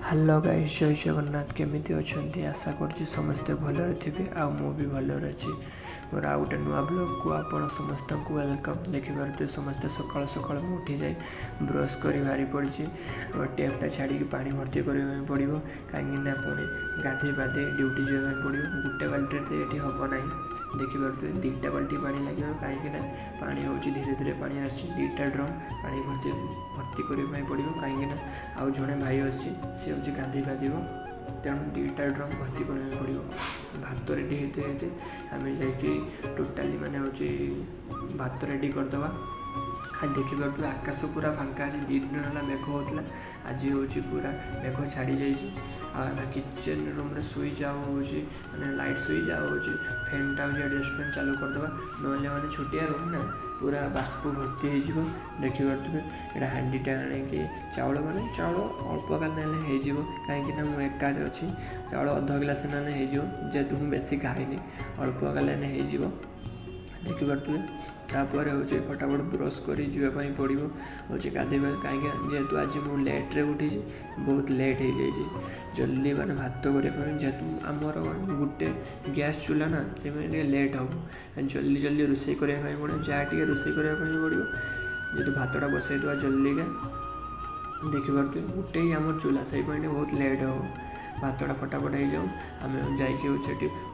Hello guys, जय जगन्नाथ। केमिति अछंती? आशा करछि समस्ते भलरे थिबे आ मु भी भलरे अछि। मोर आ गोटे नुआ ब्लॉग को आपण समस्त को वेलकम। देखिपारे समस्ते सकाल सकाल उठी जाए ब्रश कर बाहरी पड़ी और टैपटा छाड़ी पानी भर्ती करने पड़ो कहीं पुणी गाधे पाधे ड्यूटी जावाई पड़ो। गोटे बाल्टी ये हम ना। देखिपे दुईटा बाल्टी पा लगे कहीं पानी हूँ धीरे धीरे पानी आसी दुईटा ड्रम पानी भर्ती करने पड़ो कहीं आउ जड़े भाई आसी सी गाधे पाधिब तेणु दुईटा ड्रम भर्ती करने पड़ो। भात रेडी होते आम जा टोटाली माने हूँ भात रेडी करदे। देखिए आकाश पूरा फांका अच्छे 2 दिन है मेघ होता आज हूँ पूरा मेघ छाड़ी जाए। किचन रूम रे स्विच आउ हूँ मैंने लाइट स्विच आउ हूँ फैनटा हूँ एडजस्ट फैन चालू करदे ना मैंने छोटिया रूम ना पूरा बाष्प भर्ती हो। देखिपे यहाँ हांडीटा आने चाउल मैंने चाउल अल्प काल हो कहीं मुझे एका अच्छी चाउल अध गिलास ना जेहेतु मुझे बेसी खाईनी अल्प काल हो। देखिपे तापर हूँ फटाफट ब्रश कर जावाई पड़ो हूँ गाधे कहीं जेहेतु आज मुझे लेट्रे उठी बहुत लेट हो जाए जल्दी माने भात करने जेहेतु आमर गोटे गैस चूल्हा ना ये लेट हम जल्दी जल्दी रोषे करने पड़े जहाँ टे रोषे करने पड़ो जेहेतु भातटा बसई देवा जल्दी का। देखिपे गोटे ही आम चूल्हा से बहुत लेट हम भातटा फटाफट हो जाऊँ आम जाकि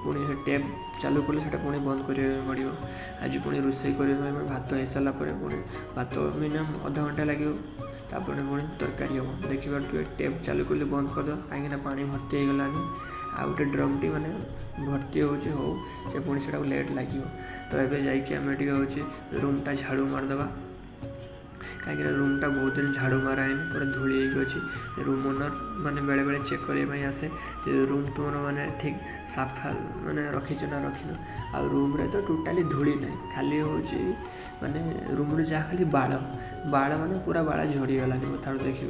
पुणी टैप चालू कले से पुणी बंद करने पड़ो। आज पुणी रोषे करने भात हो सारा पुणी भात मिनिमम अध घंटा लगे तापर पुणी तरकारी हम। देखिए टैप चालू कले बंद करदे कहीं पानी भर्ती हो गलानी आ गोटे ड्रमटी माने भर्ती हो से पुणी से लेट लगे। तो ये जामें रूमटा झाड़ू मारदे कहीं रूमटा बहुत दिन झाड़ू मारा है पूरा धूली अच्छी। रूम ओनर माने बेले बेले चेक करने आसे रूम तुम माने ठीक साफा माने रखीच ना रखिन आ रूम रे तो टोटाली धूली ना खाली हूँ माने रूम रे जहाँ खाली बाड़ बाड़ माने पूरा बाड़ झड़ीगलानी कथा देखिए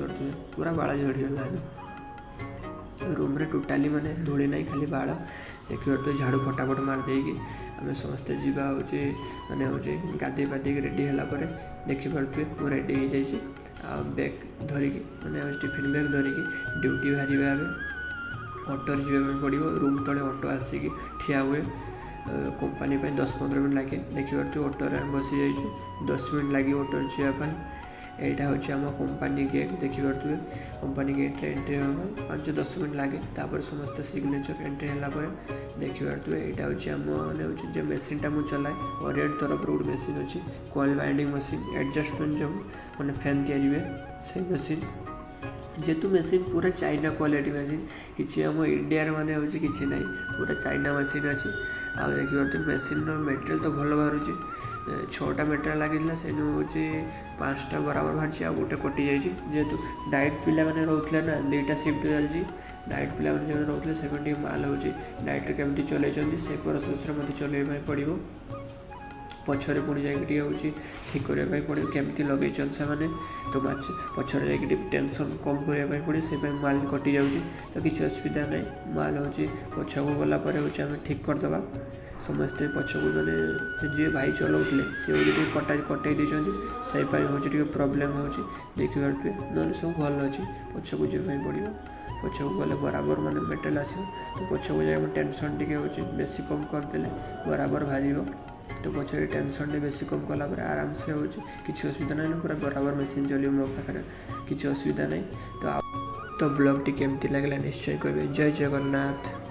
पूरा बाड़ झड़ीगलानी रूम रे टोटाली माने धूली ना खाली बाड़। देखिए तो झाड़ू फटाफट मार देगी आम समस्ते जावा हूँ मैंने हूँ गाधे पाधे रेडी है देखिपे मु रेडी हो जाए बैग धरिकी मैंने टिफिन बैग धरिकी ड्यूटी बाहर ऑटो जावाई पड़ो। रूम तले ऑटो आसिक ठिया हुए कंपनी 10-15 मिनट लगे। देखिए ऑटो बसी जाइए 10 मिनट लगे ऑटो जावाई। यहाँ हूँ आम कंपनी गेट देखिपे कंपनी गेट एंट्री हाँ 5-10 मिनट लगे तापर समस्त सिग्नेचर एंट्री है। देखिपे यहाँ हूँ आम मैंने जो मेसीनटा मुझे चलाए ओरिएंट तरफ गोटे मेसीन अच्छी coil binding machine adjust fan जो मैंने फैन या मेसीन जेतु मेसीन पूरा चाइना क्वालिटी मेसीन किसी आम इंडिया माने हूँ कि ना पूरा चाइना मेसीन अच्छी। आ देखिए मेसीन मेटेरियल तो भल बाहर 6टा मेटेरियल लगे से हूँ 5टा बराबर बाहर आ गोटे कटि जाइए जेहेतु डाइट पिला मैंने रोते ना 2टा शिफ्ट चलती डाइट पिला मैंने रोते से माल हूँ डाइट केमती चलते से प्रोसेस मत चलवाई पड़ो। पछरे पुणी जाकि हूँ ठीक करने पड़ो केमती लगे से मैंने तो पछरे जाकि टेंशन कम करने पड़े से माल कटि जाऊँगी तो किसी असुविधा ना माल हूँ पछक गलापर हूँ आम ठीक करदे समस्ते पछक मैंने जी भाई चलाऊे सी हूँ कटे देते से हूँ प्रोब्लेम हो देखिए ना सब भल अच्छे पछक जावाई पड़ो। पछक गले बराबर माने मेटेरियल आसो तो पछक जाए टेंशन टी हूँ बेसी कम करदे बराबर बाहर तो पछे टेंशन बेसी कम कला आराम से हूँ किसी असुविधा ना पूरा बराबर मेसीन चलो मो पाखे किसी असुविधा ना। तो ब्लॉग टी केमती लगला निश्चय कहे। जय जगन्नाथ।